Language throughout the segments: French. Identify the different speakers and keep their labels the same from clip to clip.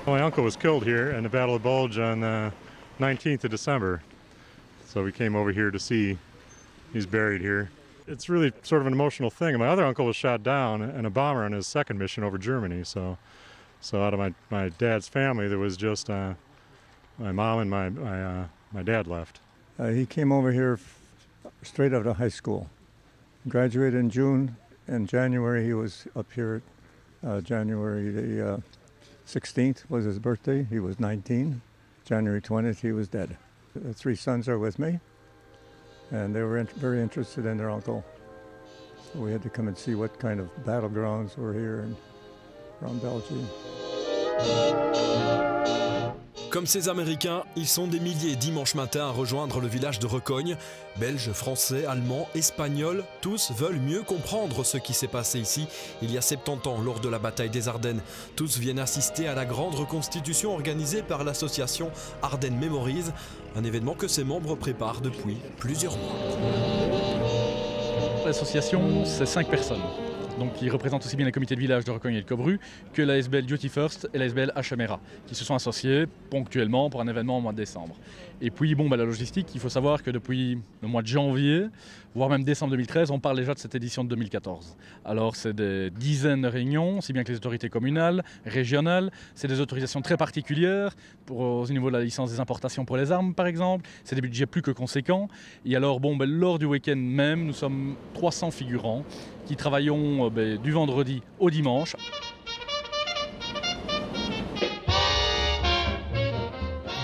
Speaker 1: My uncle was killed here in the Battle of Bulge on the 19th of December. So we came over here to see. He's buried here. It's really sort of an emotional thing. My other uncle was shot down in a bomber on his second mission over Germany. So out of my dad's family, there was just my mom and my dad left.
Speaker 2: He came over here straight out of high school. Graduated in June. In January, he was up here. January the 16th was his birthday. He was 19. January 20th, he was dead. The three sons are with me, and they were very interested in their uncle. So we had to come and see what kind of battlegrounds were here around Belgium.
Speaker 3: Comme ces Américains, ils sont des milliers dimanche matin à rejoindre le village de Recogne. Belges, Français, Allemands, Espagnols, tous veulent mieux comprendre ce qui s'est passé ici il y a 70 ans lors de la bataille des Ardennes. Tous viennent assister à la grande reconstitution organisée par l'association Ardennes Memories, un événement que ses membres préparent depuis plusieurs mois.
Speaker 4: L'association, c'est 5 personnes. Donc, ils représentent aussi bien les comités de village de Recogne et de Cobru que l'ASBL Duty First et l'ASBL HMRA, qui se sont associés ponctuellement pour un événement au mois de décembre. Et puis, la logistique, il faut savoir que depuis le mois de janvier, voire même décembre 2013, on parle déjà de cette édition de 2014. Alors, c'est des dizaines de réunions, aussi bien que les autorités communales, régionales. C'est des autorisations très particulières au niveau de la licence des importations pour les armes, par exemple. C'est des budgets plus que conséquents. Et alors, lors du week-end même, nous sommes 300 figurants qui travaillons du vendredi au dimanche.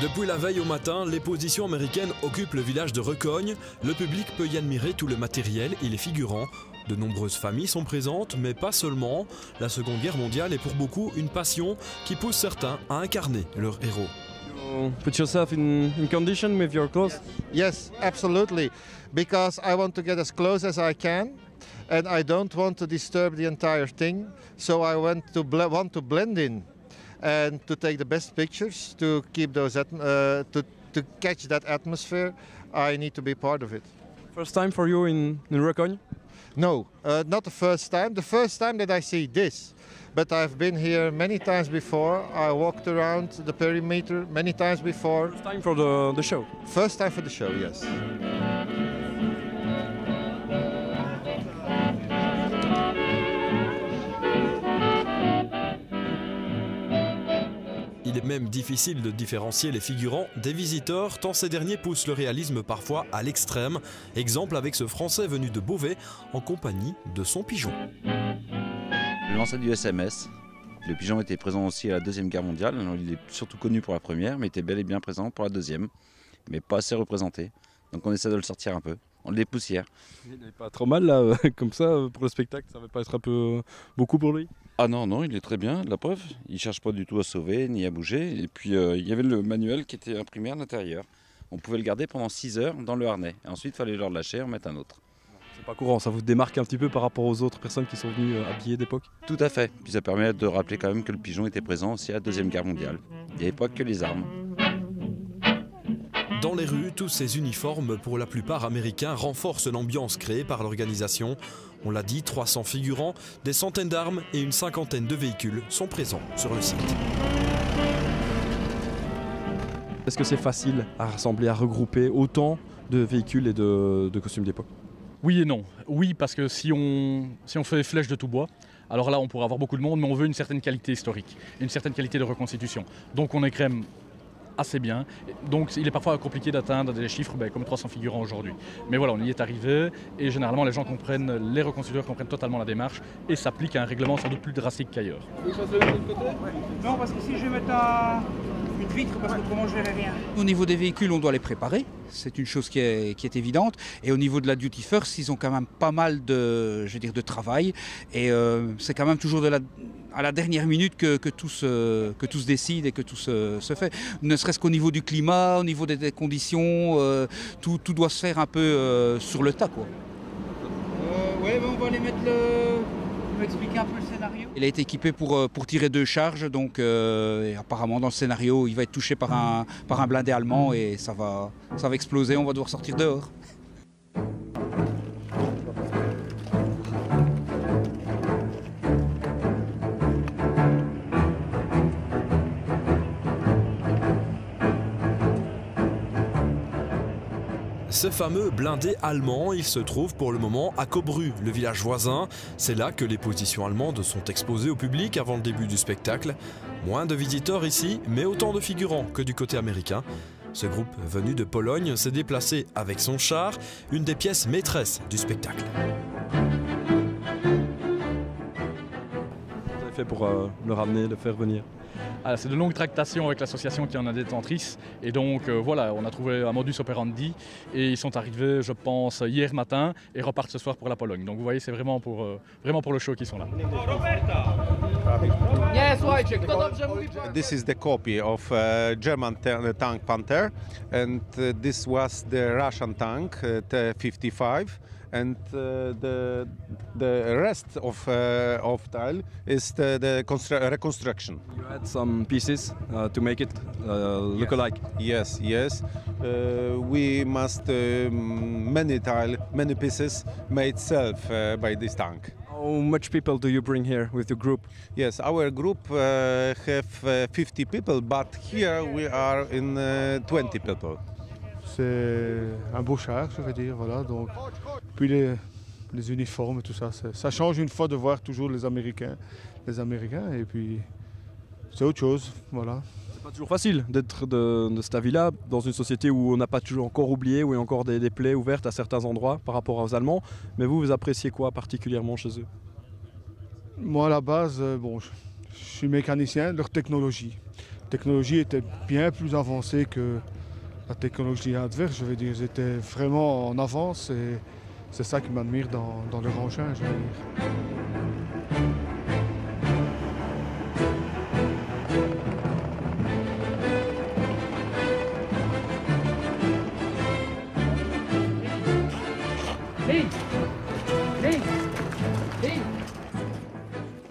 Speaker 3: Depuis la veille au matin, les positions américaines occupent le village de Recogne. Le public peut y admirer tout le matériel et les figurants. De nombreuses familles sont présentes, mais pas seulement. La Seconde Guerre mondiale est pour beaucoup une passion qui pousse certains à incarner leur héros.
Speaker 5: You put yourself in condition with your clothes?
Speaker 6: Yes, absolutely. Because I want to get as close as I can. And I don't want to disturb the entire thing, so I want to blend in and to take the best pictures, to keep those to catch that atmosphere. I need to be part of it.
Speaker 5: First time for you in Recogne?
Speaker 6: No, not the first time. The first time that I see this, but I've been here many times before. I walked around the perimeter many times before.
Speaker 5: First time for the show?
Speaker 6: First time for the show, yes.
Speaker 3: Il est même difficile de différencier les figurants des visiteurs, tant ces derniers poussent le réalisme parfois à l'extrême. Exemple avec ce Français venu de Beauvais en compagnie de son pigeon.
Speaker 7: L'ancêtre du SMS. Le pigeon était présent aussi à la Deuxième Guerre mondiale. Alors, il est surtout connu pour la première, mais était bel et bien présent pour la deuxième, mais pas assez représenté. Donc on essaie de le sortir un peu. On le dépoussière.
Speaker 5: Il n'est pas trop mal là, comme ça, pour le spectacle, ça va pas être un peu beaucoup pour lui?
Speaker 7: Ah non, non, il est très bien, la preuve. Il ne cherche pas du tout à sauver ni à bouger. Et puis il y avait le manuel qui était imprimé à l'intérieur. On pouvait le garder pendant 6 heures dans le harnais. Et ensuite, il fallait le relâcher et en mettre un autre.
Speaker 5: C'est pas courant, ça vous démarque un petit peu par rapport aux autres personnes qui sont venues habillées d'époque?
Speaker 7: Tout à fait. Puis ça permet de rappeler quand même que le pigeon était présent aussi à la Deuxième Guerre mondiale. Il n'y avait pas que les armes.
Speaker 3: Dans les rues, tous ces uniformes, pour la plupart américains, renforcent l'ambiance créée par l'organisation. On l'a dit, 300 figurants, des centaines d'armes et une cinquantaine de véhicules sont présents sur le site.
Speaker 5: Est-ce que c'est facile à rassembler, à regrouper autant de véhicules et de costumes d'époque?
Speaker 4: Oui et non. Oui, parce que si on fait flèche de tout bois, alors là on pourrait avoir beaucoup de monde, mais on veut une certaine qualité historique, une certaine qualité de reconstitution. Donc on écrème assez bien. Donc il est parfois compliqué d'atteindre des chiffres comme 300 figurants aujourd'hui. Mais voilà, on y est arrivé et généralement les gens comprennent, les reconstituteurs comprennent totalement la démarche et s'appliquent à un règlement sans doute plus drastique qu'ailleurs.
Speaker 8: Non, parce que si je vais mettre une vitre, parce qu'autrement je verrai rien.
Speaker 9: Au niveau des véhicules, on doit les préparer. C'est une chose qui est évidente. Et au niveau de la Duty First, ils ont quand même pas mal de travail. Et c'est quand même toujours à la dernière minute que tout se décide et que tout se fait. Ne serait-ce qu'au niveau du climat, au niveau des conditions, tout doit se faire un peu sur le tas, quoi.
Speaker 8: Ouais, on va aller mettre on va expliquer un peu le scénario.
Speaker 9: Il a été équipé pour tirer 2 charges, donc apparemment dans le scénario, il va être touché par un blindé allemand et ça va exploser, on va devoir sortir dehors.
Speaker 3: Ce fameux blindé allemand, il se trouve pour le moment à Cobru, le village voisin. C'est là que les positions allemandes sont exposées au public avant le début du spectacle. Moins de visiteurs ici, mais autant de figurants que du côté américain. Ce groupe venu de Pologne s'est déplacé avec son char, une des pièces maîtresses du spectacle.
Speaker 5: Vous avez fait pour le ramener, le faire venir?
Speaker 4: C'est de longues tractations avec l'association qui en est détentrice et donc voilà, on a trouvé un modus operandi et ils sont arrivés, je pense, hier matin et repartent ce soir pour la Pologne. Donc vous voyez, c'est vraiment pour le show qu'ils sont là.
Speaker 10: This is the copy of German tank Panther, and this was the Russian tank T-55. And the rest of tile is the reconstruction.
Speaker 5: You had some pieces to make it look alike.
Speaker 10: Yes, yes. We must many pieces made self by this tank.
Speaker 5: How much people do you bring here with your group?
Speaker 10: Yes, our group have 50 people, but here we are in 20 people.
Speaker 11: C'est un beau char, je veux dire, voilà. Donc, puis les uniformes, tout ça, ça change une fois de voir toujours les Américains, et puis c'est autre chose, voilà.
Speaker 5: C'est pas toujours facile d'être de cet avis-là dans une société où on n'a pas toujours encore oublié, où il y a encore des plaies ouvertes à certains endroits par rapport aux Allemands. Mais vous appréciez quoi particulièrement chez eux?
Speaker 11: Moi, à la base, bon, je suis mécanicien, leur technologie. La technologie était bien plus avancée que la technologie adverse, je veux dire, ils étaient vraiment en avance et c'est ça qui m'admire dans leur engin, je veux dire.
Speaker 8: Hey.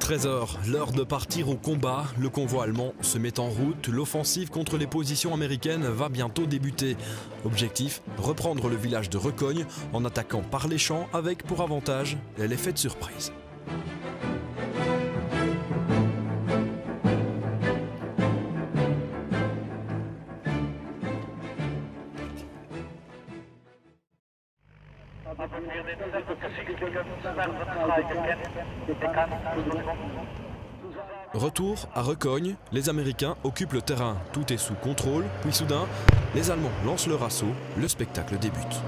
Speaker 3: 13h, l'heure de partir au combat. Le convoi allemand se met en route. L'offensive contre les positions américaines va bientôt débuter. Objectif, reprendre le village de Recogne en attaquant par les champs avec pour avantage l'effet de surprise. Retour à Recogne, les Américains occupent le terrain, tout est sous contrôle, puis soudain, les Allemands lancent leur assaut, le spectacle débute.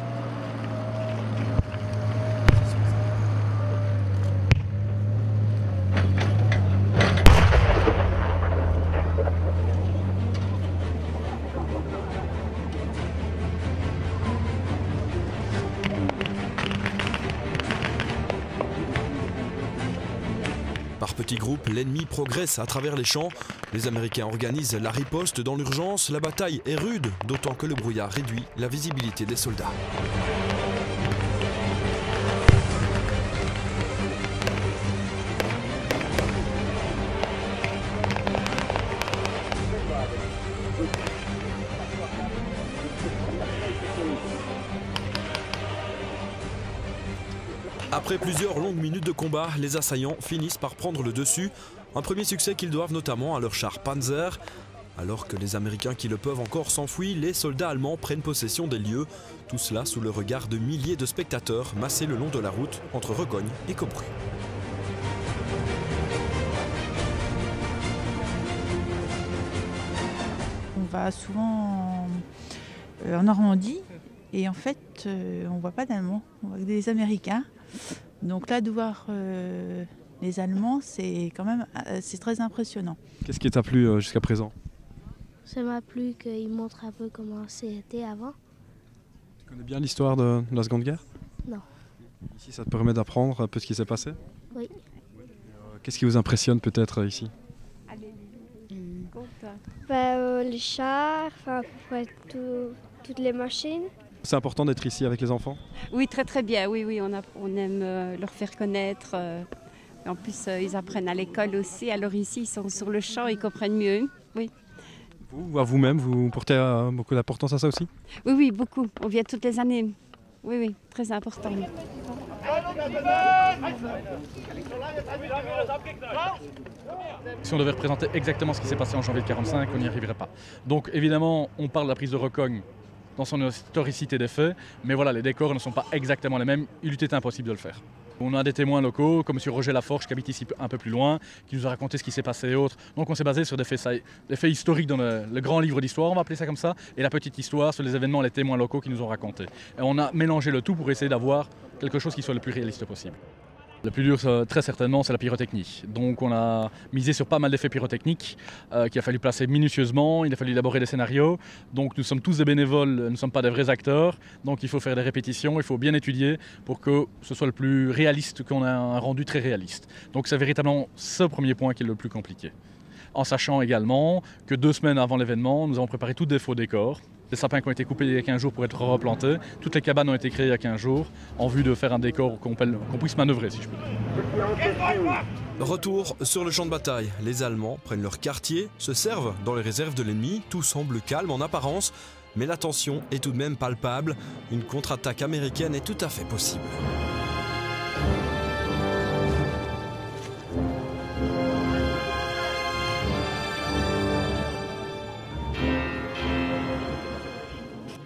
Speaker 3: Par petits groupes, l'ennemi progresse à travers les champs. Les Américains organisent la riposte dans l'urgence. La bataille est rude, d'autant que le brouillard réduit la visibilité des soldats. Après plusieurs longues minutes de combat, les assaillants finissent par prendre le dessus. Un premier succès qu'ils doivent notamment à leur char Panzer. Alors que les Américains qui le peuvent encore s'enfuient, les soldats allemands prennent possession des lieux. Tout cela sous le regard de milliers de spectateurs massés le long de la route entre Recogne et Cobru.
Speaker 12: On va souvent en Normandie et en fait on voit pas d'Allemands, on voit que des Américains. Donc là de voir les Allemands, c'est quand même très impressionnant.
Speaker 5: Qu'est-ce qui t'a plu jusqu'à présent?
Speaker 13: Ça m'a plu qu'ils montrent un peu comment c'était avant.
Speaker 5: Tu connais bien l'histoire de la Seconde Guerre?
Speaker 13: Non.
Speaker 5: Ici ça te permet d'apprendre un peu ce qui s'est passé?
Speaker 13: Oui.
Speaker 5: Qu'est-ce qui vous impressionne peut-être ici?
Speaker 13: Les chars, à peu près toutes les machines.
Speaker 5: C'est important d'être ici avec les enfants?
Speaker 14: Oui, très très bien. Oui, on aime leur faire connaître. En plus, ils apprennent à l'école aussi. Alors ici, ils sont sur le champ, ils comprennent mieux. Oui.
Speaker 5: Vous, à vous-même, vous portez beaucoup d'importance à ça aussi?
Speaker 14: Oui, beaucoup. On vient toutes les années. Oui, très important.
Speaker 4: Si on devait représenter exactement ce qui s'est passé en janvier 1945, on n'y arriverait pas. Donc évidemment, on parle de la prise de Recogne dans son historicité des faits, mais voilà, les décors ne sont pas exactement les mêmes, il eût été impossible de le faire. On a des témoins locaux, comme M. Roger Laforge, qui habite ici un peu plus loin, qui nous a raconté ce qui s'est passé et autres. Donc on s'est basé sur des faits historiques dans le grand livre d'histoire, on va appeler ça comme ça, et la petite histoire sur les événements, les témoins locaux qui nous ont raconté. Et on a mélangé le tout pour essayer d'avoir quelque chose qui soit le plus réaliste possible. Le plus dur, très certainement, c'est la pyrotechnie. Donc on a misé sur pas mal d'effets pyrotechniques qu'il a fallu placer minutieusement, il a fallu élaborer des scénarios. Donc nous sommes tous des bénévoles, nous ne sommes pas des vrais acteurs. Donc il faut faire des répétitions, il faut bien étudier pour que ce soit le plus réaliste, qu'on ait un rendu très réaliste. Donc c'est véritablement ce premier point qui est le plus compliqué. En sachant également que 2 semaines avant l'événement, nous avons préparé tous des faux décors. Les sapins qui ont été coupés il y a 15 jours pour être replantés. Toutes les cabanes ont été créées il y a 15 jours en vue de faire un décor qu'on puisse manœuvrer, si je peux dire.
Speaker 3: Retour sur le champ de bataille. Les Allemands prennent leur quartier, se servent dans les réserves de l'ennemi. Tout semble calme en apparence, mais la tension est tout de même palpable. Une contre-attaque américaine est tout à fait possible.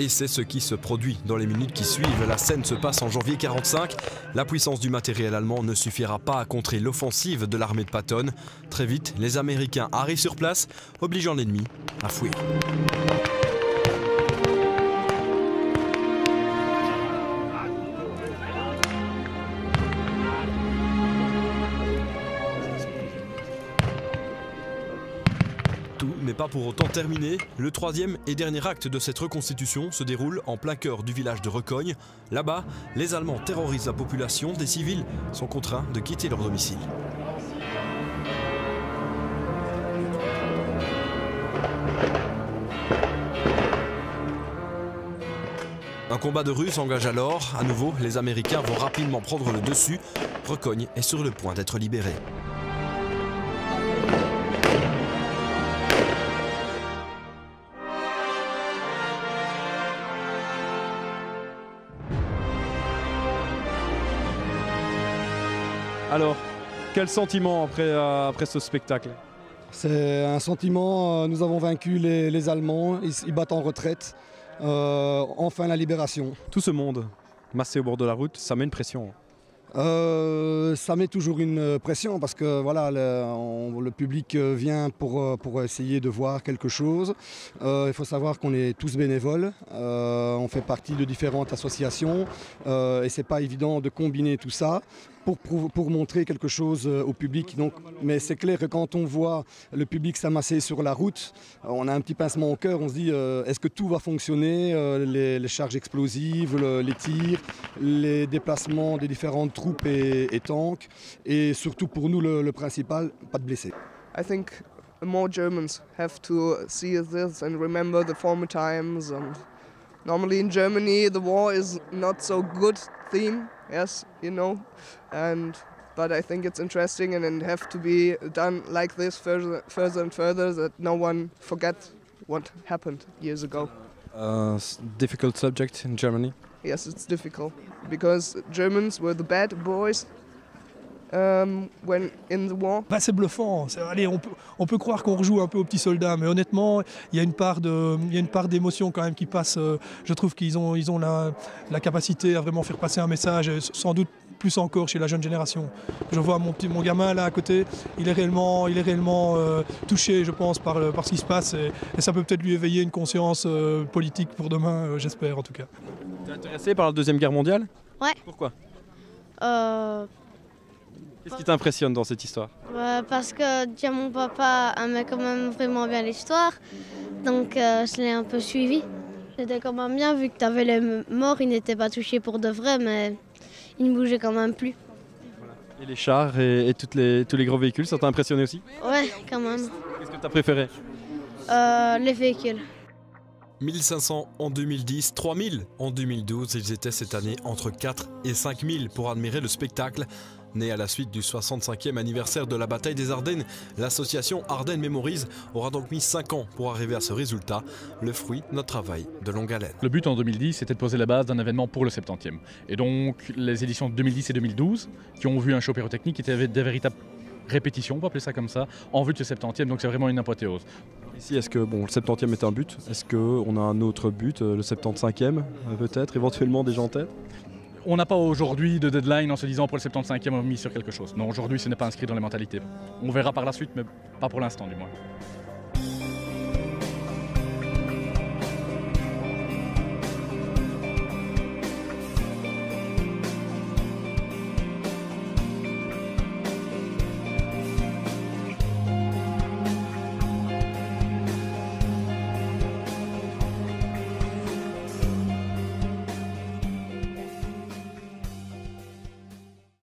Speaker 3: Et c'est ce qui se produit dans les minutes qui suivent. La scène se passe en janvier 1945. La puissance du matériel allemand ne suffira pas à contrer l'offensive de l'armée de Patton. Très vite, les Américains arrivent sur place, obligeant l'ennemi à fuir. N'est pas pour autant terminé. Le 3e et dernier acte de cette reconstitution se déroule en plein cœur du village de Recogne. Là-bas, les Allemands terrorisent la population, des civils sont contraints de quitter leur domicile. Un combat de rue s'engage alors. À nouveau, les Américains vont rapidement prendre le dessus. Recogne est sur le point d'être libéré.
Speaker 5: Alors, quel sentiment après ce spectacle?
Speaker 15: C'est un sentiment, nous avons vaincu les Allemands, ils battent en retraite, enfin la libération.
Speaker 5: Tout ce monde massé au bord de la route, ça met une pression.
Speaker 15: Ça met toujours une pression parce que voilà, le public vient pour essayer de voir quelque chose. Il faut savoir qu'on est tous bénévoles, on fait partie de différentes associations et c'est pas évident de combiner tout ça pour montrer quelque chose au public. Donc, mais c'est clair que quand on voit le public s'amasser sur la route, on a un petit pincement au cœur, on se dit est-ce que tout va fonctionner, les charges explosives, les tirs, les déplacements des différentes troupes et tanks, et surtout pour nous le principal, pas de blessés.
Speaker 16: I think more Germans have to see this and remember the former times. And normally in Germany the war is not so good theme, yes, you know, but I think it's interesting and it have to be done like this further and further, that no one forget what happened years ago.
Speaker 5: Difficult subject in Germany.
Speaker 16: Yes, it's difficult because Germans were the bad boys when in the war.
Speaker 17: Bah, c'est bluffant. Allez, on peut croire qu'on rejoue un peu aux petits soldats, mais honnêtement, il y a une part d'émotion quand même qui passe. Je trouve qu'ils ont la capacité à vraiment faire passer un message, sans doute plus encore chez la jeune génération. Je vois mon gamin là à côté, il est réellement touché, je pense, par ce qui se passe, et ça peut peut-être lui éveiller une conscience politique pour demain, j'espère en tout cas.
Speaker 5: T'es intéressé par la Deuxième Guerre mondiale?
Speaker 13: Ouais.
Speaker 5: Pourquoi? Qu'est-ce qui t'impressionne dans cette histoire?
Speaker 13: Parce que déjà mon papa aimait quand même vraiment bien l'histoire, donc je l'ai un peu suivi. C'était quand même bien, vu que tu avais les morts, ils n'étaient pas touchés pour de vrai, mais ils ne bougeaient quand même plus.
Speaker 5: Voilà. Et les chars et tous les gros véhicules, ça t'a impressionné aussi?
Speaker 13: Ouais, quand même.
Speaker 5: Qu'est-ce que tu as préféré?
Speaker 13: Les véhicules.
Speaker 3: 1500 en 2010, 3000 en 2012, ils étaient cette année entre 4 et 5000 pour admirer le spectacle. Né à la suite du 65e anniversaire de la bataille des Ardennes, l'association Ardennes Memories aura donc mis 5 ans pour arriver à ce résultat, le fruit de notre travail de longue haleine.
Speaker 4: Le but en 2010, c'était de poser la base d'un événement pour le 70e. Et donc les éditions de 2010 et 2012, qui ont vu un show pyrotechnique, qui étaient des véritables répétition, on peut appeler ça comme ça, en vue de ce 70e, donc c'est vraiment une apothéose.
Speaker 5: Ici, est-ce que le 70e est un but? Est-ce qu'on a un autre but, le 75e peut-être, éventuellement déjà en tête?
Speaker 4: On n'a pas aujourd'hui de deadline en se disant pour le 75e on a mis sur quelque chose. Non, aujourd'hui ce n'est pas inscrit dans les mentalités. On verra par la suite, mais pas pour l'instant du moins.